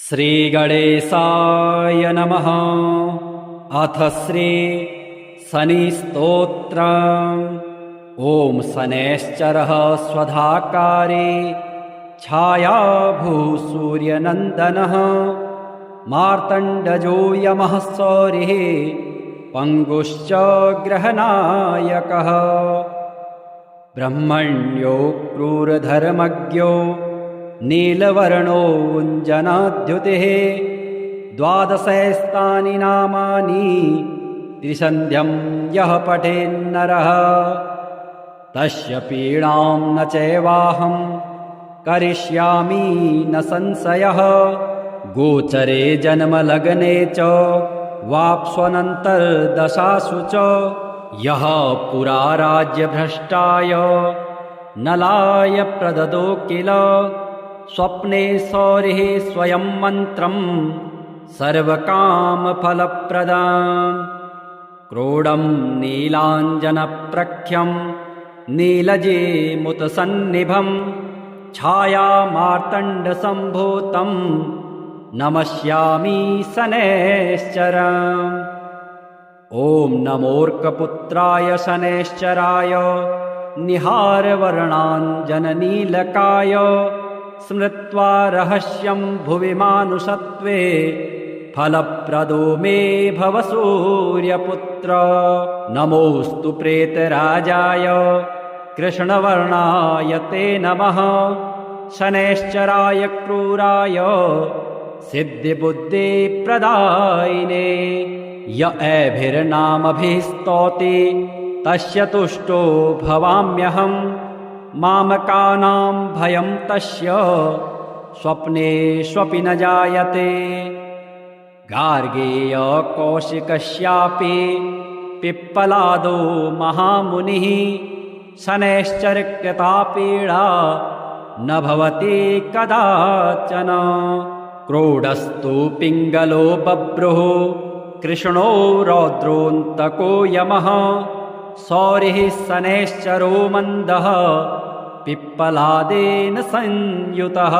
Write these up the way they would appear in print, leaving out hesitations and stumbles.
श्रीगणेशाय नमः। अथ श्री शनिस्तोत्रम्। ॐ शनैश्चरः स्वधाकारे छायाभूसूर्यनन्दनः मार्तण्डजो यमः सौरिः पङ्गुश्च ग्रहनायकः। ब्रह्मण्यो क्रूरधर्मज्ञो नीलवर्णोऽञ्जनाद्युतिः। द्वादशैस्तानि नामानि त्रिसन्ध्यं यः पठेन्नरः तस्य पीडां न चैवाहं करिष्यामि न संशयः। गोचरे जन्मलग्ने च वाप्स्वनन्तर्दशासु च यः पुरा राज्यभ्रष्टाय नलाय प्रददो किल। स्वप्ने सौरिः स्वयं मन्त्रं सर्वकामफलप्रदाम्। क्रोडं नीलाञ्जनप्रख्यं नीलजेमुतसन्निभं छायामार्तण्डसम्भूतं नमस्यामि शनैश्चरम्। ॐ नमोऽर्कपुत्राय शनैश्चराय निहारवर्णाञ्जननीलकाय स्मृत्वा रहस्यं भुवि मानुषत्वे फलप्रदो मे भव सूर्यपुत्र। नमोऽस्तु प्रेतराजाय कृष्णवर्णाय ते नमः। शनैश्चराय क्रूराय सिद्धिबुद्धिप्रदायिने य एभिर्नामभिः स्तौति तस्य तुष्टो भवाम्यहम्। मामकानां भयं तस्य स्वप्नेष्वपि न जायते। गार्गेय कौशिकस्यापि पिप्पलादो महामुनिः शनैश्चरकृता पीडा न भवति कदाचन। क्रोडस्तु पिङ्गलो बभ्रुः कृष्णो रौद्रोऽन्तको यमः। सौरिः शनैश्चरो मन्दः पिप्पलादेन संयुतः।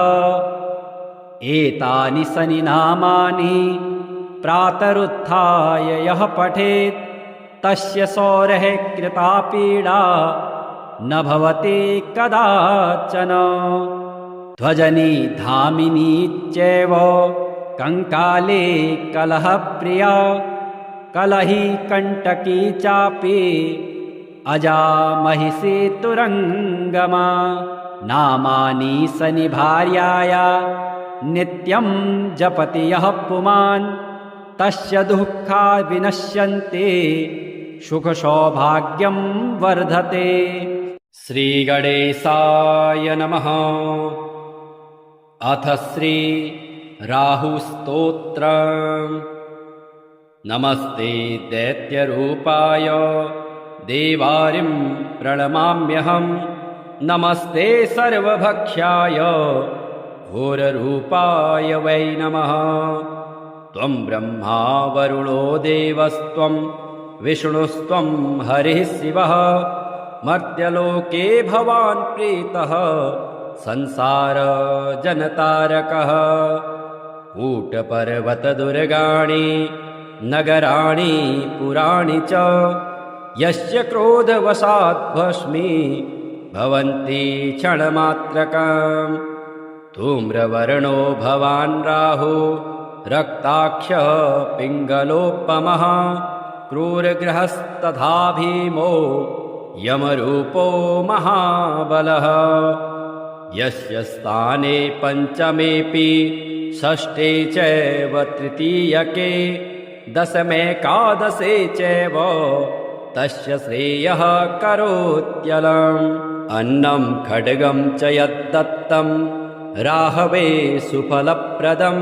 एतानि शनिनामानि प्रातरुत्थाय यः पठेत् तस्य सौरेः कृता पीडा न भवति कदाचन। ध्वजनी धामिनी चैव कंकाले कलहप्रिया कलही कंटकी चापि अजा महिषी तुरंगमा। नामानि शनिभार्याया नित्यं जपति यः पुमान् तस्य दुःखा विनश्यन्ति सुखसौभाग्यं वर्धते। श्रीगणेशाय नमः। अथ श्री राहुस्तोत्रम्। नमस्ते दैत्यरूपाय देवारिं प्रणमाम्यहम्। नमस्ते सर्वभक्ष्याय घोररूपाय वै नमः। त्वं ब्रह्मा वरुणो देवस्त्वं विष्णुस्त्वं हरिः शिवः। मर्त्यलोके भवान् प्रीतः संसार जनतारकः। कूटपर्वतदुर्गाणि नगराणि पुराणि च यस्य क्रोधवशात् भस्मी भवन्ति क्षणमात्रकम्। धूम्रवर्णो भवान् राहु रक्ताक्षः पिङ्गलोपमः। क्रूरग्रहस्तथा भीमो यमरूपो महाबलः। यस्य स्थाने पञ्चमेऽपि षष्ठे चैव तृतीयके दशमेकादशे चैव तस्य श्रेयः करोत्यलम्। अन्नं खड्गं च यद्दत्तं राहवे सुफलप्रदं।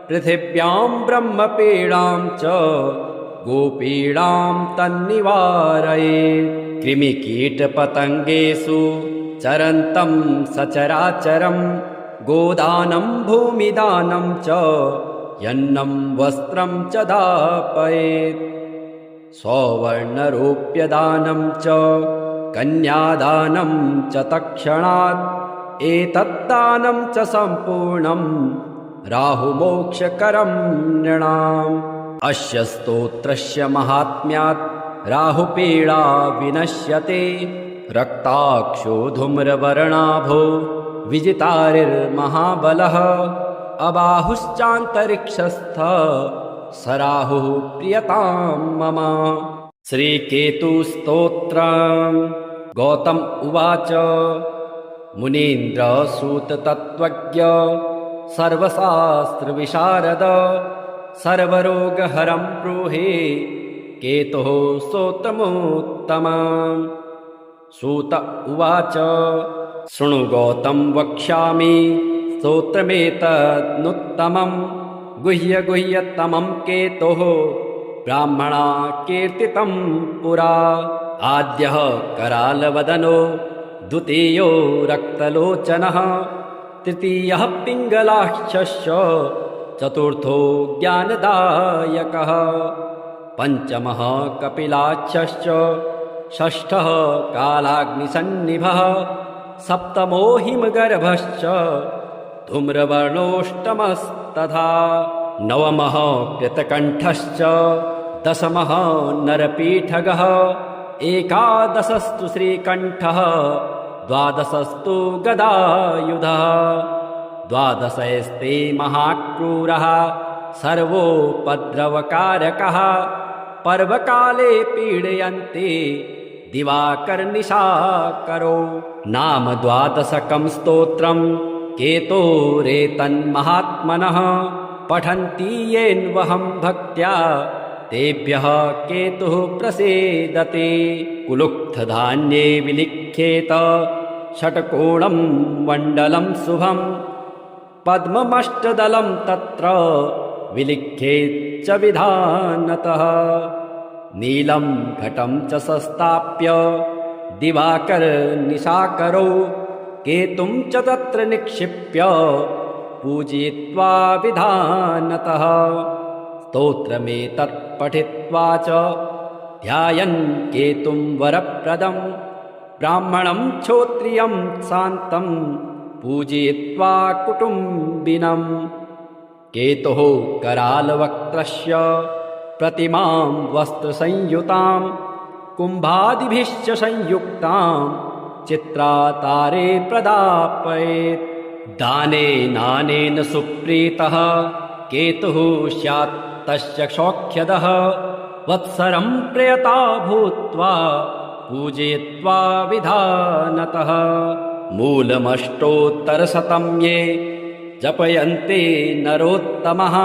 पृथिव्यां ब्रह्मपीडां च गोपीडां तन्निवारयेत्। कृमिकीटपतङ्गेषु चरन्तं सचराचरं। गोदानं भूमिदानं च यन्नं वस्त्रं च दापयेत्। सौवर्णरूप्यदानं च कन्यादानं च तत्क्षणात् एतद्दानं च सम्पूर्णं राहुमोक्षकरं नृणाम् अस्य स्तोत्रस्य महात्म्यात् राहुपीडा विनश्यते रक्ताक्षो धूम्रवर्णाभो विजितारिर्महाबलः अबाहुश्चान्तरिक्षस्थ स राहुः प्रियतां मम। श्रीकेतुस्तोत्रम्। गौतम उवाच मुनीन्द्रसूततत्त्वज्ञ सर्वशास्त्रविशारद सर्वरोगहरं ब्रूहि केतुः स्तोत्रमुत्तमम्। सूत उवाच शृणु गौतम वक्ष्यामि स्तोत्रमेतदनुत्तमम् गुह्यतमं केतोः ब्राह्मणा कीर्तितं पुरा। आद्यः करालवदनो द्वितीयो रक्तलोचनः तृतीयः पिङ्गलाक्षश्च चतुर्थो ज्ञानदायकः पञ्चमः कपिलाक्षश्च षष्ठः कालाग्निसन्निभः सप्तमो हिमगर्भश्च धूम्रवर्णोऽष्टमस्तथा नवमः कृतकण्ठश्च दशमः नरपीठगः एकादशस्तु श्रीकण्ठः द्वादशस्तु गदायुधः द्वादशस्ते महाक्रूरः सर्वोपद्रवकारकः पर्वकाले पीडयन्ते दिवाकरनिशाकरो। नाम द्वादशकं स्तोत्रं केतोरेतन्महात्मनः पठन्ति येन्वहं भक्त्या तेभ्यः केतुः प्रसीदते। कुलुक्थधान्ये विलिख्येत षट्कोणं मण्डलं शुभं पद्ममष्टदलं तत्र विलिख्येच्च विधानतः। नीलं घटं च संस्थाप्य दिवाकरनिशाकरौ केतुं च तत्र निक्षिप्य पूजयित्वा विधानतः। स्तोत्रमेतत् पठित्वा च ध्यायन् केतुं वरप्रदं ब्राह्मणं क्षोत्रियं शान्तं पूजयित्वा कुटुम्बिनम्। केतुः करालवक्त्रस्य प्रतिमां वस्त्रसंयुतां कुम्भादिभिश्च संयुक्तां चित्रातारे प्रदापयेत्। दानेनानेन सुप्रीतः केतुः स्यात् तस्य सौख्यदः वत्सरं प्रयता भूत्वा पूजयित्वा विधानतः। मूलमष्टोत्तरशतं ये जपयन्ते नरोत्तमः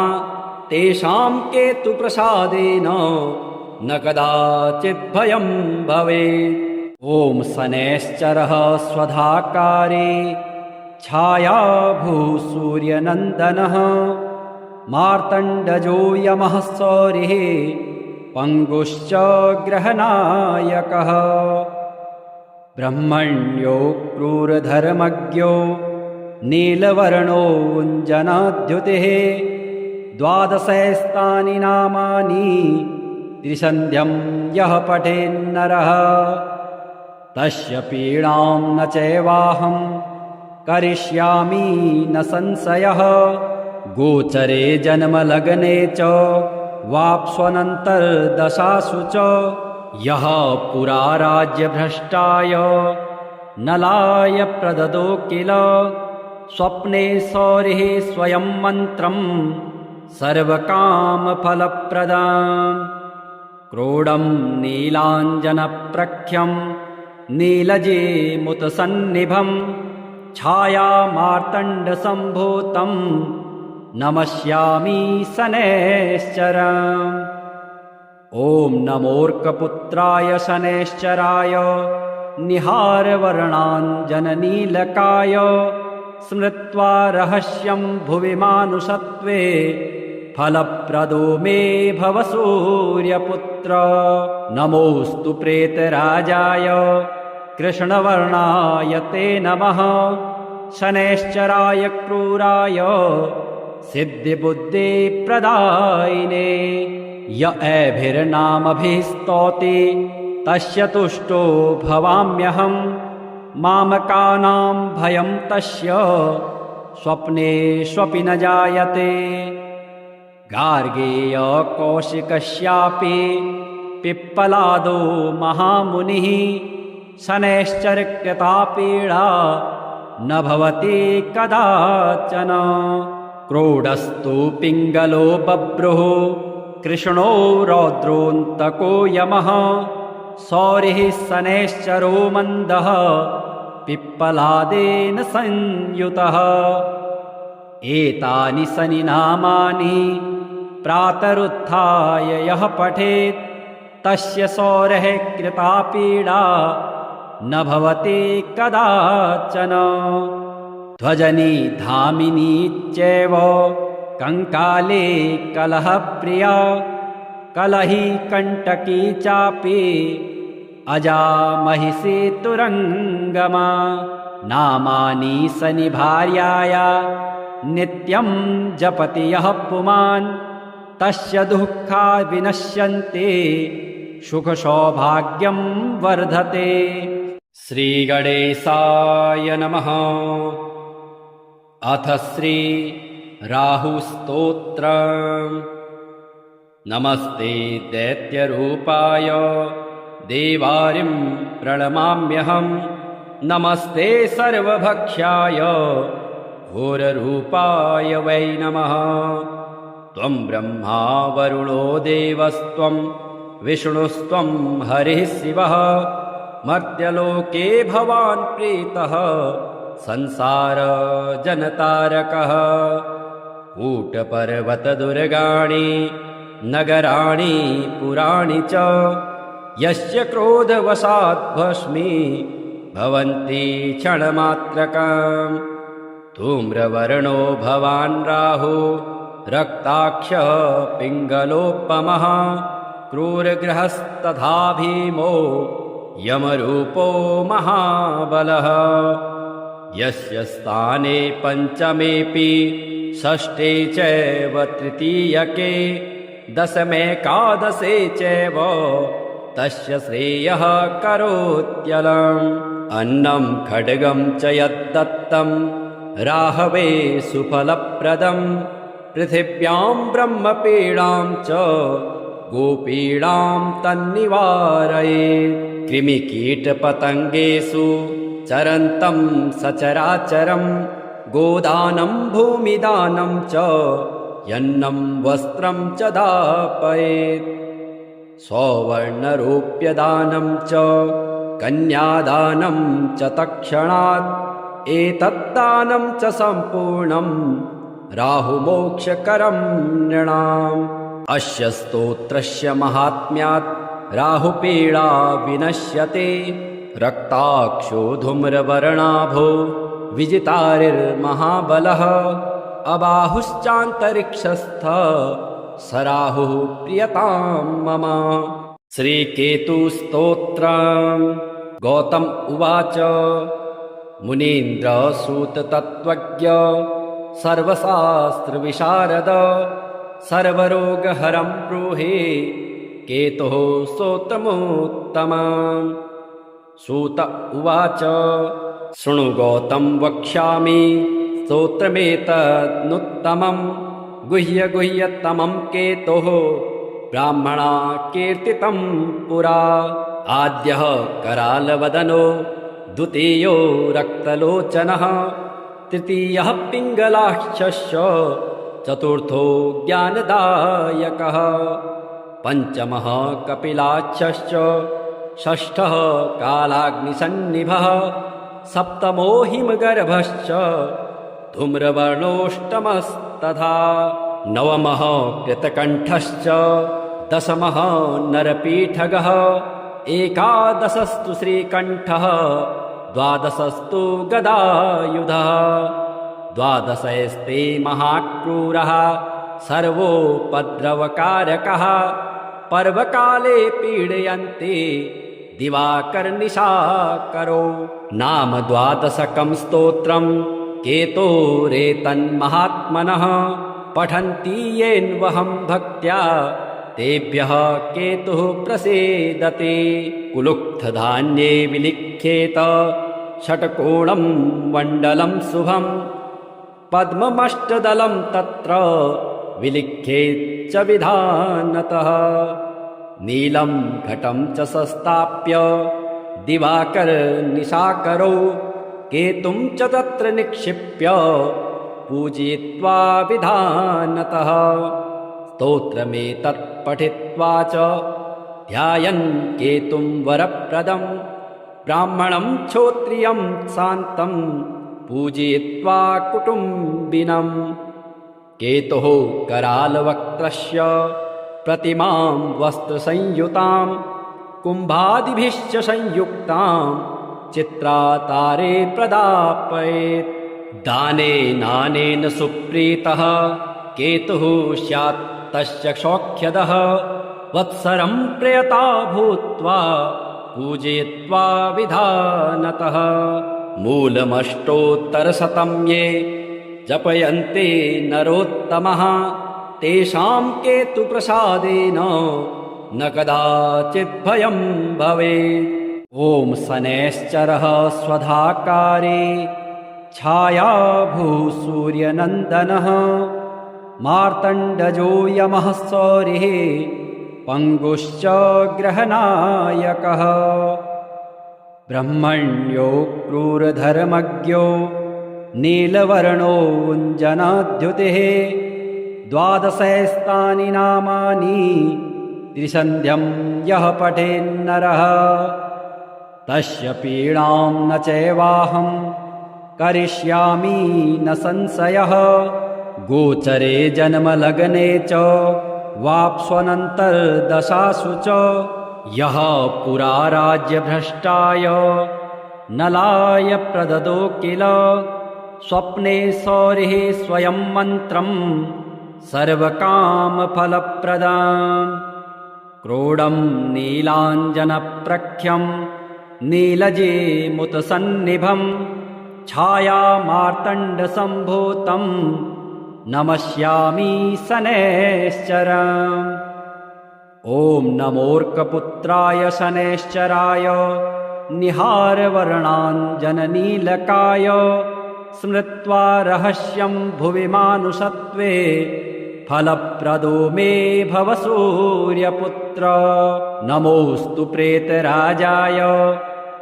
तेषां केतुप्रसादेन न कदाचित् भयं भवेत्। ॐ शनैश्चरः स्वधाकारे छायाभूसूर्यनन्दनः मार्तण्डजो यमः सौरिः पङ्गुश्च ग्रहनायकः ब्रह्मण्यो क्रूरधर्मज्ञो नीलवर्णोऽञ्जनाद्युतिः द्वादशैस्तानि नामानि त्रिसन्ध्यं यः पठेन्नरः तस्य पीडां न चैवाहं करिष्यामि न संशयः। गोचरे जन्मलग्ने च वाप्स्वनन्तर्दशासु च यः पुरा राज्यभ्रष्टाय नलाय प्रददो किल स्वप्ने सौरिः स्वयं मन्त्रं सर्वकामफलप्रदाम्। क्रोडं नीलाञ्जनप्रख्यं नीलजेमुतसन्निभं छायामार्तण्डसम्भूतं नमस्यामि शनैश्चरम्। ॐ नमोऽर्कपुत्राय शनैश्चराय निहारवर्णाञ्जननीलकाय स्मृत्वा रहस्यं भुवि मानुषत्वे फलप्रदो मे भव सूर्यपुत्र। नमोऽस्तु प्रेतराजाय कृष्णवर्णाय ते नमः शनैश्चराय क्रूराय सिद्धिबुद्धिप्रदायिने। य एभिर्नामभिः स्तौति तस्य तुष्टो भवाम्यहम् मामकानां भयं तस्य स्वप्नेष्वपि न जायते। गार्गेय कौशिकस्यापि पिप्पलादो महामुनिः शनैश्चर्कृता पीडा न भवति कदाचन। क्रोडस्तु पिङ्गलो बभ्रुः कृष्णो रौद्रोऽन्तको यमः सौरिः शनैश्चरो मन्दः पिप्पलादेन संयुतः। एतानि शनिनामानि प्रातरुत्थाय यः पठेत् तस्य सौरेः कृता पीडा न भवति कदाचन। ध्वजनी धामिनी चैव कंकाले कलहप्रिया कलही कंटकी चापि अजा महिषी तुरंगमा। नामानि शनिभार्याया नित्यं जपति यः पुमान् तस्य दुःखा विनश्यन्ते सुखसौभाग्यं वर्धते। श्रीगणेशाय नमः। अथ श्री राहुस्तोत्रम्। नमस्ते दैत्यरूपाय देवारिं प्रणमाम्यहम्। नमस्ते सर्वभक्ष्याय घोररूपाय वै नमः। त्वं ब्रह्मा वरुणो देवस्त्वं विष्णुस्त्वं हरिः शिवः। मर्त्यलोके भवान् प्रीतः संसार जनतारकः। कूटपर्वतदुर्गाणि नगराणि पुराणि च यस्य क्रोधवशात् भस्मी भवन्ति क्षणमात्रकम्। धूम्रवर्णो भवान् राहु रक्ताक्ष पिङ्गलोपमः। क्रूरग्रहस्तथा भीमो यमरूपो महाबलः। यस्य स्थाने पञ्चमेऽपि षष्ठे चैव तृतीयके दशमेकादशे चैव तस्य श्रेयः करोत्यलम्। अन्नं खड्गं च यद्दत्तं राहवे सुफलप्रदं पृथिव्यां ब्रह्मपीडां च गोपीडां तन्निवारयेत्। कृमिकीटपतङ्गेषु चरन्तं सचराचरं गोदानं भूमिदानं च यन्नं वस्त्रं च दापयेत्। सौवर्णरूप्यदानं च कन्यादानं च तत्क्षणात् एतद्दानं च सम्पूर्णं राहुमोक्षकरं नृणाम्। अस्य स्तोत्रस्य महात्म्यात् राहुपीडा विनश्यते। रक्ताक्षो धूम्रवर्णाभो विजितारिर्महाबलः। अबाहुश्चान्तरिक्षस्थ स राहुः प्रियतां मम। श्रीकेतुस्तोत्रम्। गौतम उवाच मुनीन्द्रसूततत्त्वज्ञ सर्वशास्त्रविशारद सर्वरोगहरं ब्रूहि केतुः स्तोत्रमुत्तमम्। सूत उवाच शृणु गौतम वक्ष्यामि स्तोत्रमेतदनुत्तमम्। गुह्यतमं केतोः ब्राह्मणा कीर्तितं पुरा। आद्यः करालवदनो द्वितीयो रक्तलोचनः तृतीयः पिङ्गलाक्षस्य चतुर्थो ज्ञानदायकः पञ्चमः कपिलाक्षश्च षष्ठः कालाग्निसन्निभः सप्तमो हिमगर्भश्च धूम्रवर्णोऽष्टमस्तथा नवमः कृतकण्ठश्च दशमः नरपीठगः एकादशस्तु श्रीकण्ठः द्वादशस्तु गदायुधः द्वादशस्ते महाक्रूरः सर्वोपद्रवकारकः पर्वकाले पीडयन्ति दिवाकरनिशाकरो नाम द्वादशकं स्तोत्रम् केतोरेतन्महात्मनः पठन्ति येन्वहं भक्त्या तेभ्यः केतुः प्रसीदते कुलुक्थधान्ये विलिख्येत षट्कोणं मण्डलं शुभं पद्ममष्टदलं तत्र विलिख्येच्च विधानतः। नीलं घटं च संस्थाप्य दिवाकरनिशाकरौ केतुं च तत्र निक्षिप्य पूजयित्वा विधानतः। स्तोत्रमेतत् पठित्वा च ध्यायन् केतुं वरप्रदं ब्राह्मणं क्षोत्रियं शान्तं पूजयित्वा कुटुम्बिनम्। केतुः करालवक्त्रस्य प्रतिमां वस्त्रसंयुतां कुम्भादिभिश्च संयुक्तां चित्रातारे प्रदापयेत्। दानेनानेन सुप्रीतः केतुः स्यात् तस्य सौख्यदः वत्सरं प्रयता भूत्वा पूजयित्वा विधानतः। मूलमष्टोत्तरशतं ये जपयन्ते नरोत्तमः तेषां केतुप्रसादेन न कदाचित् भयं भवेत्। ॐ शनैश्चरः स्वधाकारे छायाभूसूर्यनन्दनः मार्तण्डजो यमः सौरिः पङ्गुश्च ग्रहनायकः। ब्रह्मण्यो क्रूरधर्मज्ञो नीलवर्णोऽञ्जनाद्युतिः द्वादशैस्तानि नामानि त्रिसन्ध्यं यः पठेन्नरः तस्य पीडां न चैवाहं करिष्यामि न संशयः। गोचरे जन्मलग्ने च वाप्स्वनन्तर्दशासु च यः पुरा राज्यभ्रष्टाय नलाय प्रददो किल स्वप्ने सौरिः स्वयं मन्त्रं सर्वकामफलप्रदाम्। क्रोडं नीलाञ्जनप्रख्यं नीलजेमुतसन्निभं छायामार्तण्डसम्भूतं नमस्यामि शनैश्चरम्। ॐ नमोऽर्कपुत्राय शनैश्चराय निहारवर्णाञ्जननीलकाय स्मृत्वा रहस्यं भुवि मानुषत्वे फलप्रदो मे भव सूर्यपुत्र। नमोऽस्तु प्रेतराजाय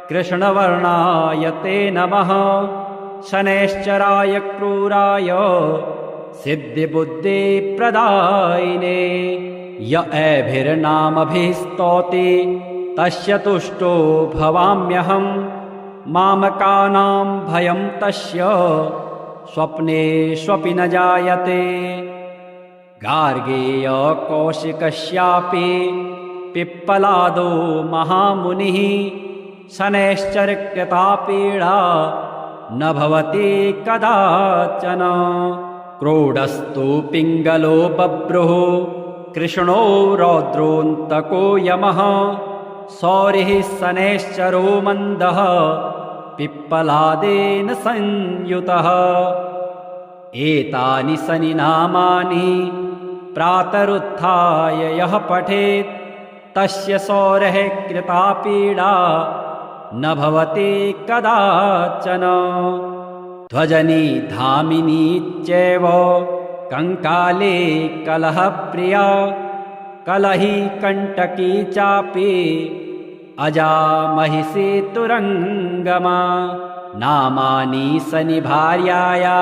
कृष्णवर्णाय ते नमः शनैश्चराय क्रूराय सिद्धिबुद्धिप्रदायिने। य एभिर्नामभिः स्तौति तस्य तुष्टो भवाम्यहम् मामकानां भयं तस्य स्वप्नेष्वपि न जायते। गार्गेय कौशिकस्यापि पिप्पलादो महामुनिः शनैश्चरकृता पीडा न भवति कदाचन। क्रोडस्तु पिङ्गलो बभ्रुः कृष्णो रौद्रोऽन्तको यमः सौरिः शनैश्चरो मन्दः पिप्पलादेन संयुतः। एतानि शनिनामानि प्रातरुत्थाय यः पठेत् तस्य सौरेः कृता पीडा न भवति कदाचन। ध्वजनी धामिनी चैव कंकाले कलहप्रिया कलही कंटकी चापि अजा महिषी तुरंगमा। नामानि शनिभार्याया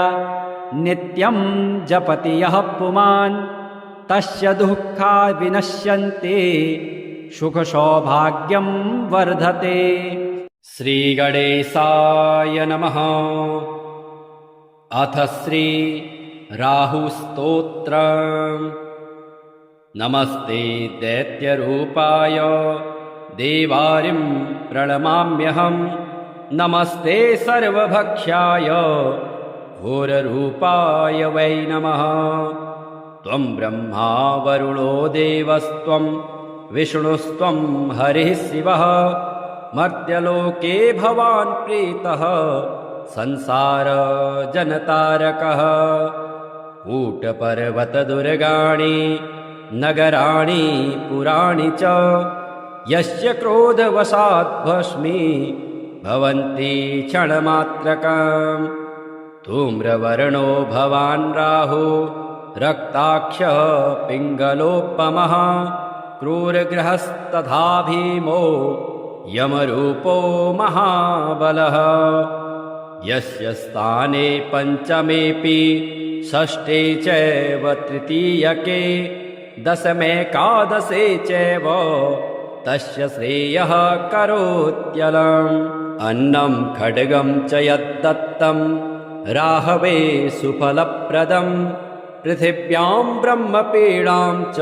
नित्यं जपति यः पुमान् तस्य दुःखा विनश्यन्ते सुखसौभाग्यं वर्धते। श्रीगणेशाय नमः। अथ श्री राहुस्तोत्रम्। नमस्ते दैत्यरूपाय देवारिं प्रणमाम्यहम्। नमस्ते सर्वभक्ष्याय घोररूपाय वै नमः। त्वं ब्रह्मा वरुणो देवस्त्वं विष्णुस्त्वं हरिः शिवः। मर्त्यलोके भवान् प्रीतः संसार जनतारकः। कूटपर्वतदुर्गाणि नगराणि पुराणि च यस्य क्रोधवशात् भस्मी भवन्ति क्षणमात्रकम्। धूम्रवर्णो भवान् राहु रक्ताक्षः पिङ्गलोपमः क्रूरगृहस्तथा भीमो यमरूपो महाबलः यस्य स्थाने पञ्चमेऽपि षष्ठे चैव तृतीयके दशमेकादशे चैव तस्य श्रेयः करोत्यलम् अन्नं खड्गं च यद्दत्तं राहवे सुफलप्रदं पृथिव्यां ब्रह्मपीडां च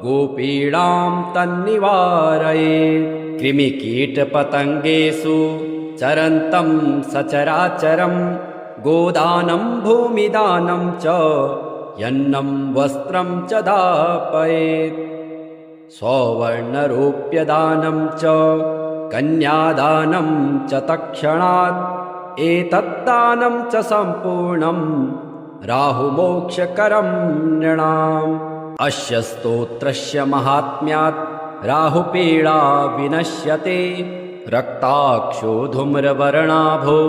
गोपीडां तन्निवारयेत् कृमिकीटपतङ्गेषु चरन्तं सचराचरं गोदानं भूमिदानं च यन्नं वस्त्रं च दापयेत् सौवर्णरूप्यदानं च कन्यादानं च तत्क्षणात् एतद्दानं च सम्पूर्णं राहुमोक्षकरं नृणाम् अस्य स्तोत्रस्य महात्म्यात् राहुपीडा विनश्यते रक्ताक्षो धूम्रवर्णाभो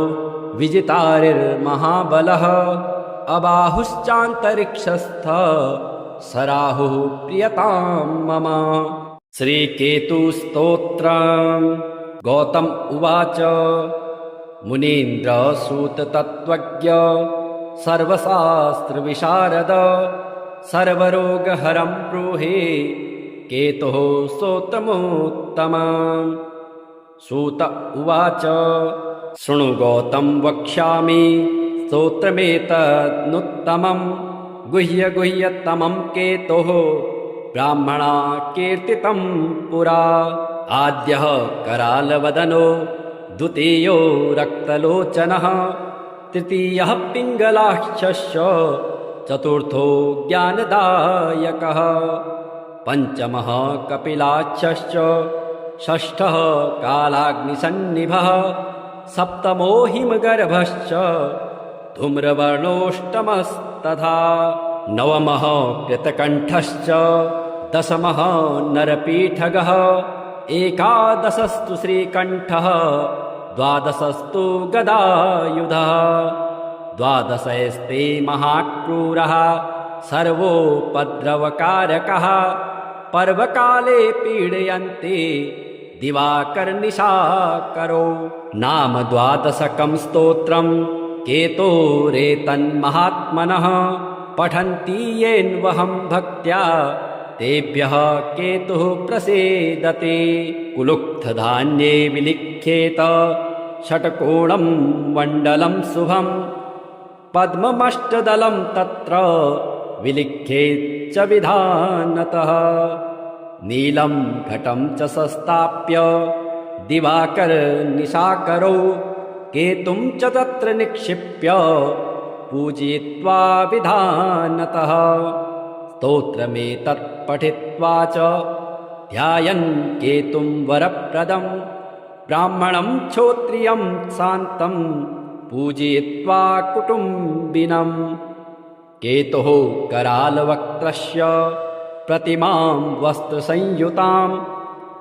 विजितारिर्महाबलः अबाहुश्चान्तरिक्षस्थ स राहुः प्रियतां मम। श्रीकेतुस्तोत्रम्। गौतम उवाच मुनीन्द्रसूततत्त्वज्ञ सर्वशास्त्रविशारद सर्वरोगहरं ब्रूहि केतुः स्तोत्रमुत्तमम्। सूत उवाच शृणु गौतम वक्ष्यामि स्तोत्रमेतदनुत्तमं गुह्यतमं केतोः ब्राह्मणा कीर्तितं पुरा। आद्यः करालवदनो द्वितीयो रक्तलोचनः तृतीयः पिङ्गलाक्षश्च चतुर्थो ज्ञानदायकः पञ्चमः कपिलाक्षश्च षष्ठः कालाग्निसन्निभः सप्तमो हिमगर्भश्च धूम्रवर्णोऽष्टमस्तथा नवमः कृतकण्ठश्च दशमः नरपीठगः एकादशस्तु श्रीकण्ठः द्वादशस्तु गदायुधः द्वादशस्ते महाक्रूरः सर्वोपद्रवकारकः पर्वकाले पीडयन्ति दिवाकरनिशाकरो। नाम द्वादशकं स्तोत्रं केतोरेतन्महात्मनः पठन्ति येन्वहं भक्त्या तेभ्यः केतुः प्रसीदते। कुलुक्थधान्ये विलिख्येत षट्कोणं मण्डलं शुभं पद्ममष्टदलं तत्र विलिख्येच्च विधानतः। नीलं घटं च संस्थाप्य दिवाकरनिशाकरौ केतुं च तत्र निक्षिप्य पूजयित्वा विधानतः। स्तोत्रमेतत् पठित्वा च ध्यायन् केतुं वरप्रदं ब्राह्मणं क्षोत्रियं शान्तं पूजयित्वा कुटुम्बिनम्। केतुः करालवक्त्रस्य प्रतिमां वस्त्रसंयुतां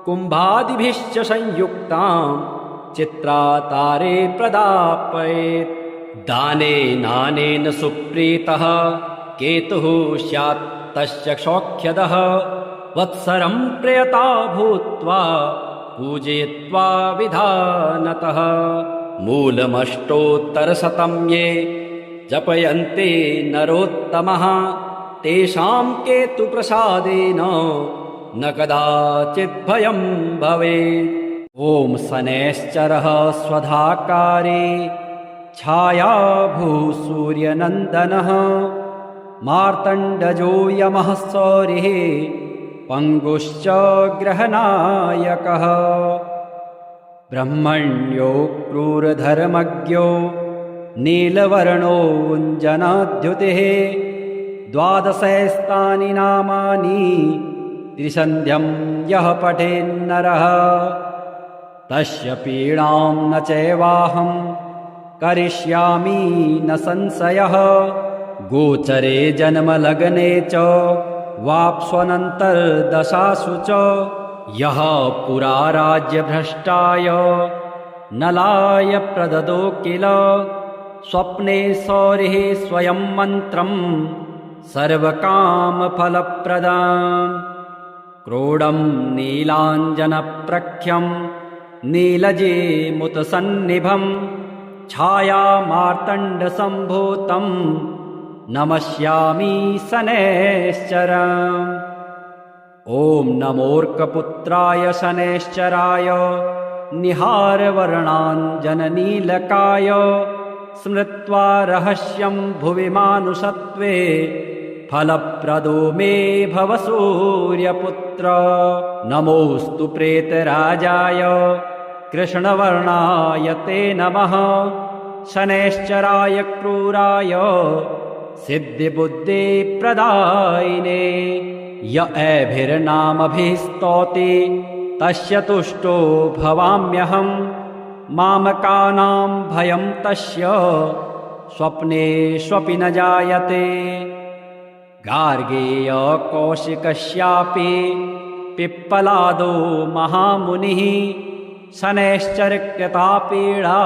कुम्भादिभिश्च संयुक्तां चित्रातारे प्रदापयेत्। दानेनानेन सुप्रीतः केतुः स्यात् तस्य सौख्यदः वत्सरं प्रयता भूत्वा पूजयित्वा विधानतः। मूलमष्टोत्तरशतं ये जपयन्ते नरोत्तमः तेषां केतुप्रसादेन न कदाचित् भयं भवेत्। ॐ शनैश्चरः स्वधाकारे छायाभूसूर्यनन्दनः मार्तण्डजो यमः सौरिः पङ्गुश्च ग्रहनायकः ब्रह्मण्यो क्रूरधर्मज्ञो नीलवर्णोऽञ्जनाद्युतिः द्वादशैस्तानि नामानि त्रिसन्ध्यं यः पठेन्नरः तस्य पीडां न चैवाहं करिष्यामि न संशयः। गोचरे जन्मलग्ने च वाप्स्वनन्तर्दशासु च यः पुरा राज्यभ्रष्टाय नलाय प्रददो किल स्वप्ने सौरिः स्वयं मन्त्रं सर्वकामफलप्रदाम् क्रोडं नीलाञ्जनप्रख्यं नीलजीमुतसन्निभं छायामार्तण्डसम्भूतं नमस्यामि शनैश्चरम्। ॐ नमोऽर्कपुत्राय शनैश्चराय निहारवर्णाञ्जननीलकाय स्मृत्वा रहस्यं भुवि मानुषत्वे फलप्रदो मे भव सूर्यपुत्र। नमोऽस्तु प्रेतराजाय कृष्णवर्णाय ते नमः शनैश्चराय क्रूराय सिद्धिबुद्धिप्रदायिने य एभिर्नामभिः स्तौति तस्य तुष्टो भवाम्यहम् मामकानां भयं तस्य स्वप्नेष्वपि न जायते। गार्गेय कौशिकस्यापि पिप्पलादो महामुनिः शनैश्चरकृता पीडा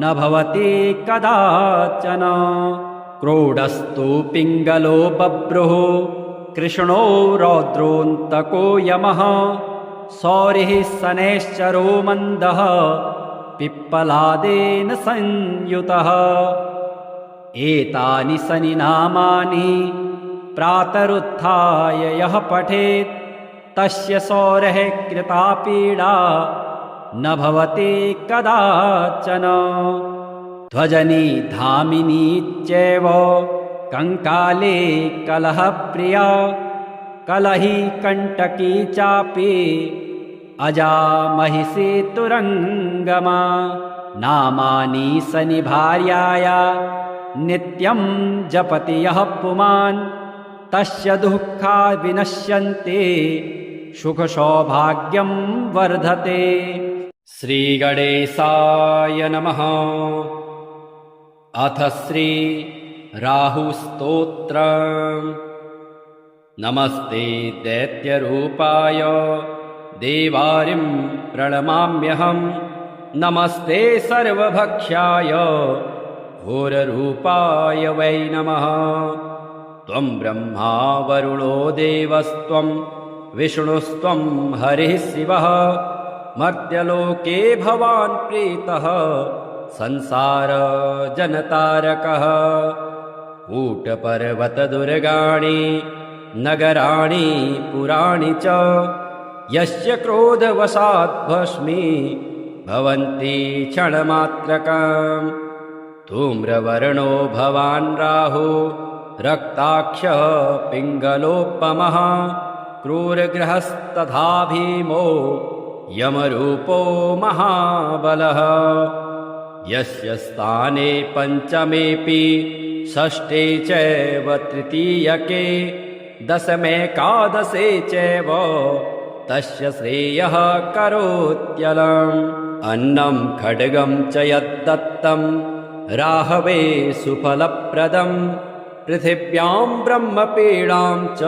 न भवति कदाचन। क्रोडस्तु पिङ्गलो बभ्रुः कृष्णो रौद्रोऽन्तको यमः सौरिः शनैश्चरो मन्दः पिप्पलादेन संयुतः। एतानि शनिनामानि प्रातरुत्थाय यः पठेत् तस्य सौरेः कृता पीडा न भवति कदाचन। ध्वजनी धामिनी चैव कंकाले कलहप्रिया कलही कंटकी चापि अजा महिषी तुरंगमा। नामानि शनिभार्याया नित्यं जपति यः पुमान् तस्य दुःखा विनश्यन्ते सुखसौभाग्यं वर्धते। श्रीगणेशाय नमः। अथ श्री राहुस्तोत्रम्। नमस्ते दैत्यरूपाय देवारिं प्रणमाम्यहम् नमस्ते सर्वभक्ष्याय घोररूपाय वै नमः। त्वं ब्रह्मा वरुणो देवस्त्वं विष्णुस्त्वं हरिः शिवः मर्त्यलोके भवान् प्रीतः संसार जनतारकः। कूटपर्वतदुर्गाणि नगराणि पुराणि च यस्य क्रोधवशात् भस्मी भवन्ति क्षणमात्रकम्। धूम्रवर्णो भवान् राहु रक्ताक्षः पिङ्गलोपमः क्रूरगृहस्तथा भीमो यमरूपो महाबलः। यस्य स्थाने पञ्चमेऽपि षष्ठे चैव तृतीयके दशमेकादशे चैव तस्य श्रेयः करोत्यलम्। अन्नं खड्गं च यद्दत्तं राहवे सुफलप्रदं पृथिव्यां ब्रह्मपीडां च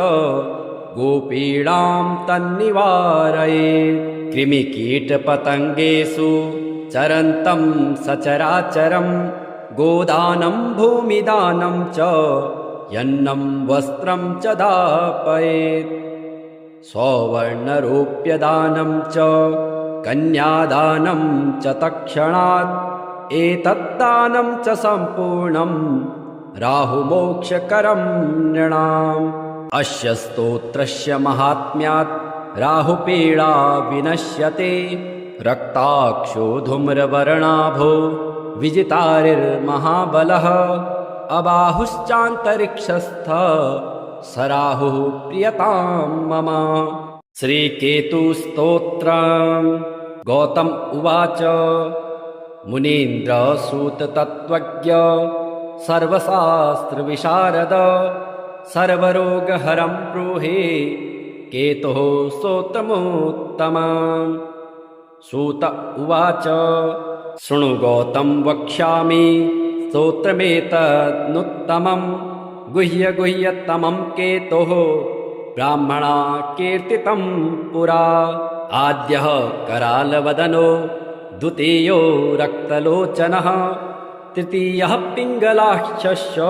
गोपीडां तन्निवारयेत्। कृमिकीटपतङ्गेषु चरन्तं सचराचरं गोदानं भूमिदानं च यन्नं वस्त्रं च दापयेत्। सौवर्णरूप्यदानं च कन्यादानं च तत्क्षणात् एतद्दानं च सम्पूर्णं राहुमोक्षकरं नृणाम्। अस्य स्तोत्रस्य महात्म्यात् राहुपीडा विनश्यते। रक्ताक्षो धूम्रवर्णाभो विजितारिर्महाबलः अबाहुश्चान्तरिक्षस्थ स राहुः प्रियतां मम। श्रीकेतुस्तोत्रम्। गौतम उवाच मुनीन्द्रसूततत्त्वज्ञ सर्वशास्त्रविशारद सर्वरोगहरं ब्रूहि केतुः स्तोत्रमुत्तमम्। सूत उवाच शृणु गौतम वक्ष्यामि स्तोत्रमेतदनुत्तमं गुह्यतमं केतोः ब्राह्मणा कीर्तितं पुरा। आद्यः करालवदनो द्वितीयो रक्तलोचनः तृतीयः पिङ्गलाक्षस्य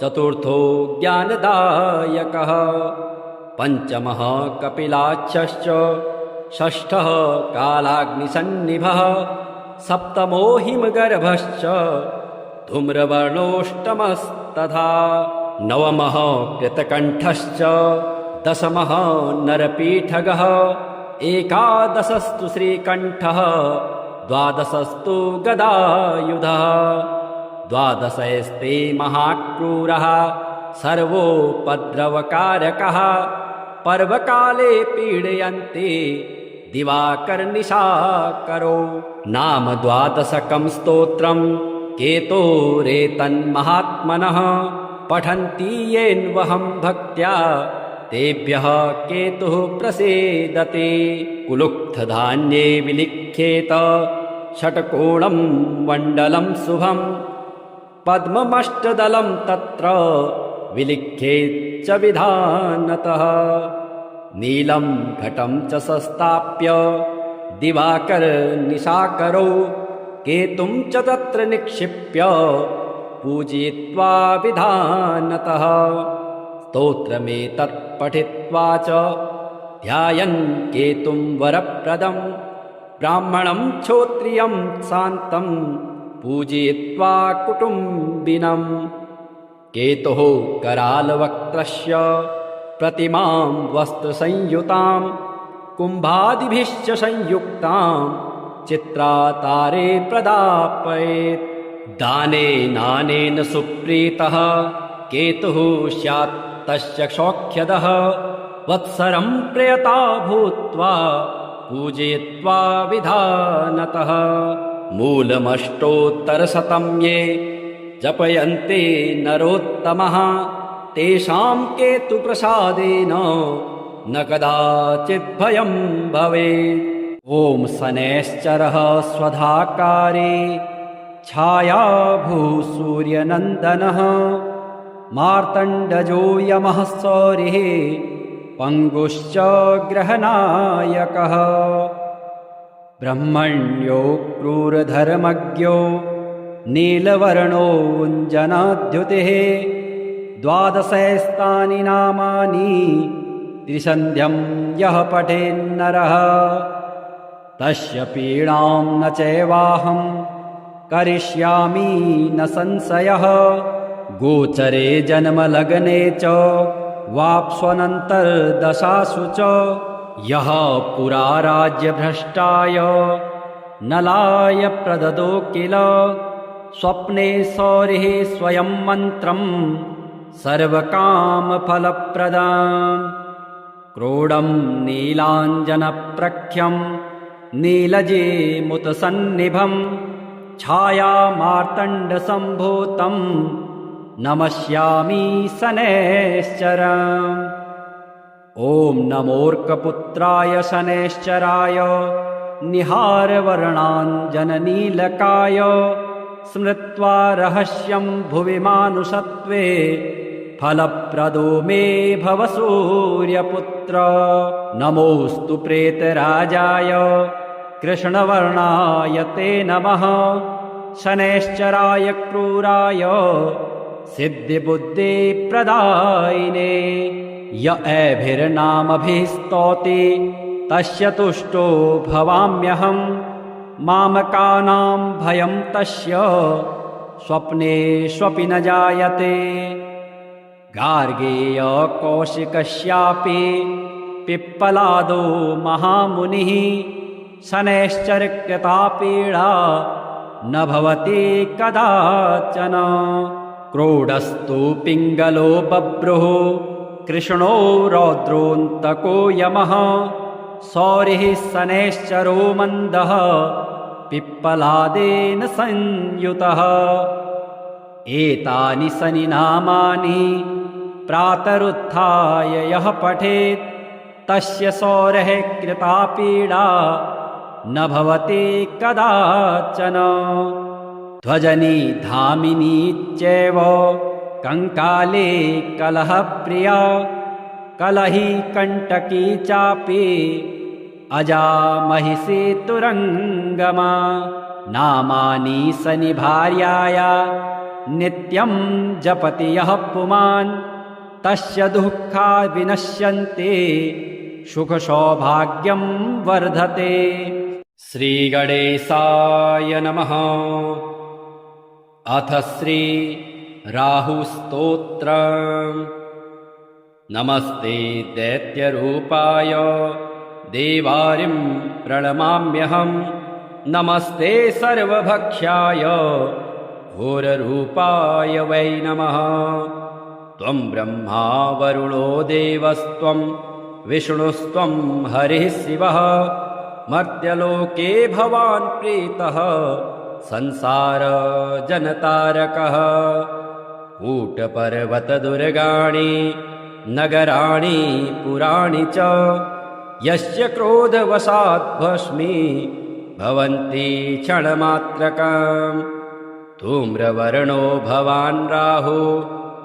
चतुर्थो ज्ञानदायकः पञ्चमः कपिलाक्षश्च षष्ठः कालाग्निसन्निभः सप्तमो हिमगर्भश्च धूम्रवर्णोष्टमस्तथा नवमः कृतकण्ठश्च दशमः नरपीठगः एकादशस्तु श्रीकण्ठः द्वादशस्तु गदायुधः द्वादशैस्ते महाक्रूरः सर्वोपद्रवकारकः पर्वकाले पीडयन्ते दिवाकरनिशाकरो नाम द्वादशकं स्तोत्रं केतोरेतन्महात्मनः पठन्ति येन्वहं भक्त्या तेभ्यः केतुः प्रसीदते कुलुक्थधान्ये विलिख्येत षट्कोणं मण्डलं शुभं पद्ममष्टदलं तत्र विलिख्येच्च विधानतः नीलं घटं च संस्थाप्य दिवाकरनिशाकरौ केतुं च तत्र निक्षिप्य पूजयित्वा विधानतः स्तोत्रमेतत् पठित्वा च ध्यायन् केतुं वरप्रदं ब्राह्मणं क्षोत्रियं शान्तं पूजयित्वा कुटुम्बिनं केतुः करालवक्त्रस्य प्रतिमां वस्त्रसंयुतां कुम्भादिभिश्च संयुक्तां चित्रातारे प्रदापयेत् दानेनानेन सुप्रीतः केतुः स्यात् तस्य सौख्यदः वत्सरं प्रयता भूत्वा पूजयित्वा विधानतः मूलमष्टोत्तरशतं ये जपयन्ते नरोत्तमः तेषां केतुप्रसादेन न कदाचित् भयं भवेत् ॐ शनैश्चरः स्वधाकारे छायाभूसूर्यनन्दनः मार्तण्डजो यमः सौरिः पङ्गुश्च ग्रहनायकः ब्रह्मण्यो क्रूरधर्मज्ञो नीलवर्णोऽञ्जनाद्युतिः द्वादशैस्तानि नामानि त्रिसन्ध्यं यः पठेन्नरः तस्य पीडां न चैवाहं करिष्यामि न संशयः गोचरे जन्मलग्ने च वाप्स्वनन्तर्दशासु च यः पुरा राज्यभ्रष्टाय नलाय प्रददो किल स्वप्ने सौरिः स्वयं मन्त्रं सर्वकामफलप्रदाम् क्रोडं नीलाञ्जनप्रख्यं नीलजेमुतसन्निभं छायामार्तण्डसम्भूतं नमस्यामि शनैश्चरम् ॐ नमोऽर्कपुत्राय शनैश्चराय निहारवर्णाञ्जननीलकाय स्मृत्वा रहस्यं भुवि मानुषत्वे फलप्रदो मे भव सूर्यपुत्र नमोऽस्तु प्रेतराजाय कृष्णवर्णाय ते नमः शनैश्चराय क्रूराय सिद्धिबुद्धिप्रदायिने य एभिर्नामभिः स्तौति तस्य तुष्टो भवाम्यहम् मामकानां भयं तस्य स्वप्नेष्वपि न जायते गार्गेय कौशिकस्यापि पिप्पलादो महामुनिः शनैश्चरकृता पीडा न भवति कदाचन क्रोडस्तु पिङ्गलो बभ्रुः कृष्णो रौद्रोऽन्तको यमः सौरिः शनैश्चरो मन्दः पिप्पलादेन संयुतः एतानि शनिनामानि प्रातरुत्थाय यः पठेत् तस्य सौरः कृता पीडा न भवति कदाचन ध्वजनी धामिनी चैव कंकाले कलहप्रिया कलही कंटकी चापि अजा महिषी तुरंगमा नामानि सनि भार्याया नित्यं जपति यः पुमान् तस्य दुःखा विनश्यन्ते सुखसौभाग्यं वर्धते। श्रीगणेशाय नमः। अथ श्री राहुस्तोत्रम्। नमस्ते दैत्यरूपाय देवारिं प्रणमाम्यहम्। नमस्ते सर्वभक्ष्याय घोररूपाय वै नमः। त्वं ब्रह्मा वरुणो देवस्त्वं विष्णुस्त्वं हरिः शिवः। मर्त्यलोके भवान् प्रीतः संसारजनतारकः। कूटपर्वतदुर्गाणि नगराणि पुराणि च यस्य क्रोधवशात् भस्मी भवन्ति क्षणमात्रकम्। धूम्रवर्णो भवान् राहु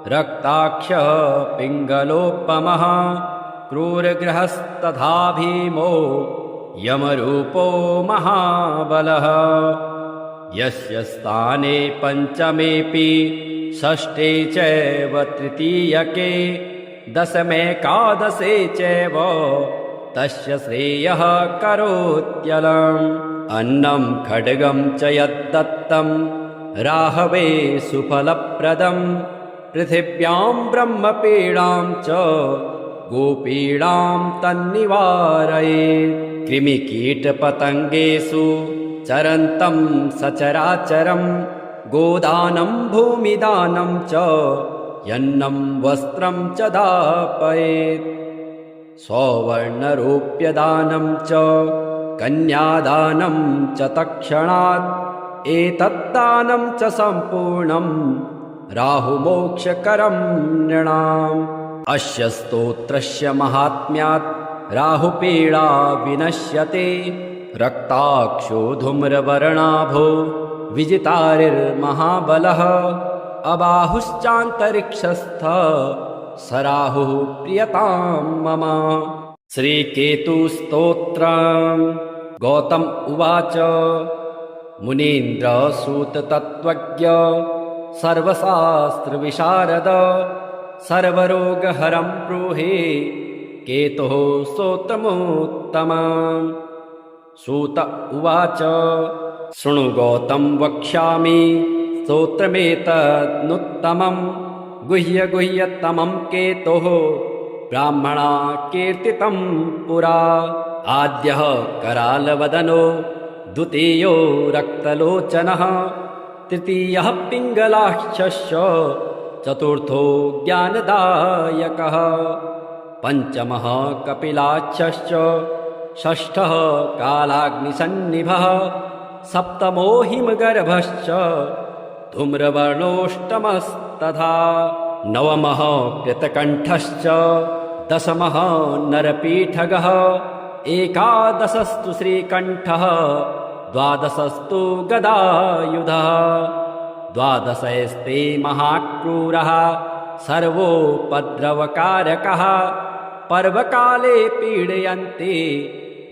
रक्ताक्षः पिङ्गलोपमः। क्रूरग्रहस्तथा भीमो यमरूपो महाबलः। यस्य स्थाने पञ्चमेऽपि षष्ठे चैव तृतीयके दशमेकादशे चैव तस्य श्रेयः करोत्यलम्। अन्नं खड्गं च यद्दत्तं राहवे सुफलप्रदम्। पृथिव्यां ब्रह्मपीडां च गोपीडां तन्निवारयेत्। कृमिकीटपतङ्गेषु चरन्तं सचराचरं। गोदानं भूमिदानं च यन्नं वस्त्रं च दापयेत्। सौवर्णरूप्यदानं च कन्यादानं च तत्क्षणात्। एतद्दानं च सम्पूर्णं राहुमोक्षकरं नृणाम्। अस्य स्तोत्रस्य महात्म्यात् राहुपीडा विनश्यते। रक्ताक्षो धूम्रवर्णाभो विजितारिर्महाबलः। अबाहुश्चान्तरिक्षस्थ स राहुः प्रियतां मम। श्रीकेतुस्तोत्रम्। गौतम उवाच मुनीन्द्रसूततत्त्वज्ञ सर्वशास्त्रविशारद सर्वरोगहरं ब्रूहि केतुः स्तोत्रमुत्तमम्। सूत उवाच शृणु गौतम वक्ष्यामि स्तोत्रमेतदनुत्तमम्। गुह्यतमं केतोः ब्राह्मणा कीर्तितं पुरा। आद्यः करालवदनो द्वितीयो रक्तलोचनः तृतीयः पिङ्गलाक्षस्य चतुर्थो ज्ञानदायकः। पञ्चमः कपिलाक्षश्च षष्ठः कालाग्निसन्निभः। सप्तमो हिमगर्भश्च धूम्रवर्णोऽष्टमस्तथा। नवमः कृतकण्ठश्च दशमः नरपीठगः। एकादशस्तु श्रीकण्ठः द्वादशस्तु गदायुधः। द्वादशस्ते महाक्रूरः सर्वोपद्रवकारकः। पर्वकाले पीडयन्ते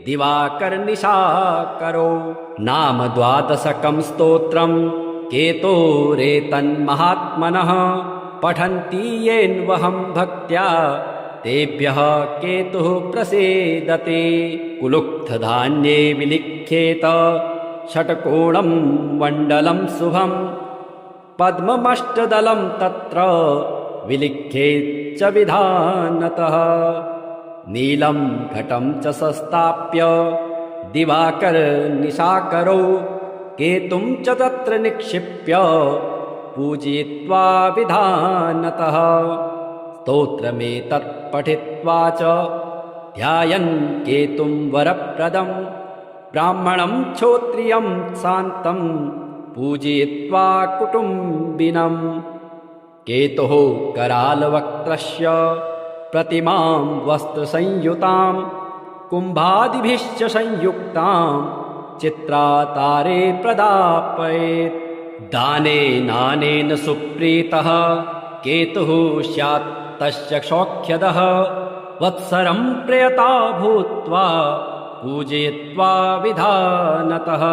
दिवाकरनिशाकरो। नाम द्वादशकं स्तोत्रं केतोरेतन्महात्मनः। पठन्ति येन्वहं भक्त्या तेभ्यः केतुः प्रसीदते। कुलुक्थधान्ये विलिख्येत षट्कोणं मण्डलं शुभम्। पद्ममष्टदलं तत्र विलिख्येच्च विधानतः। नीलं घटं च संस्थाप्य दिवाकरनिशाकरौ केतुं च तत्र निक्षिप्य पूजयित्वा विधानतः। स्तोत्रमेतत् पठित्वा च ध्यायन् केतुं वरप्रदं। ब्राह्मणं क्षोत्रियं शान्तं पूजयित्वा कुटुम्बिनम्। केतुः करालवक्त्रस्य प्रतिमां वस्त्रसंयुतां कुम्भादिभिश्च संयुक्तां चित्रातारे प्रदापयेत्। दानेनानेन सुप्रीतः केतुः स्यात् तस्य सौख्यदः। वत्सरं प्रयता भूत्वा पूजयित्वा विधानतः।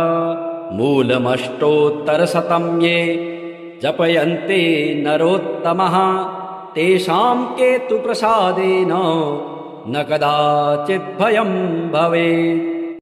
मूलमष्टोत्तरशतं ये जपयन्ते नरोत्तमः तेषां केतुप्रसादेन न कदाचित् भयं भवेत्।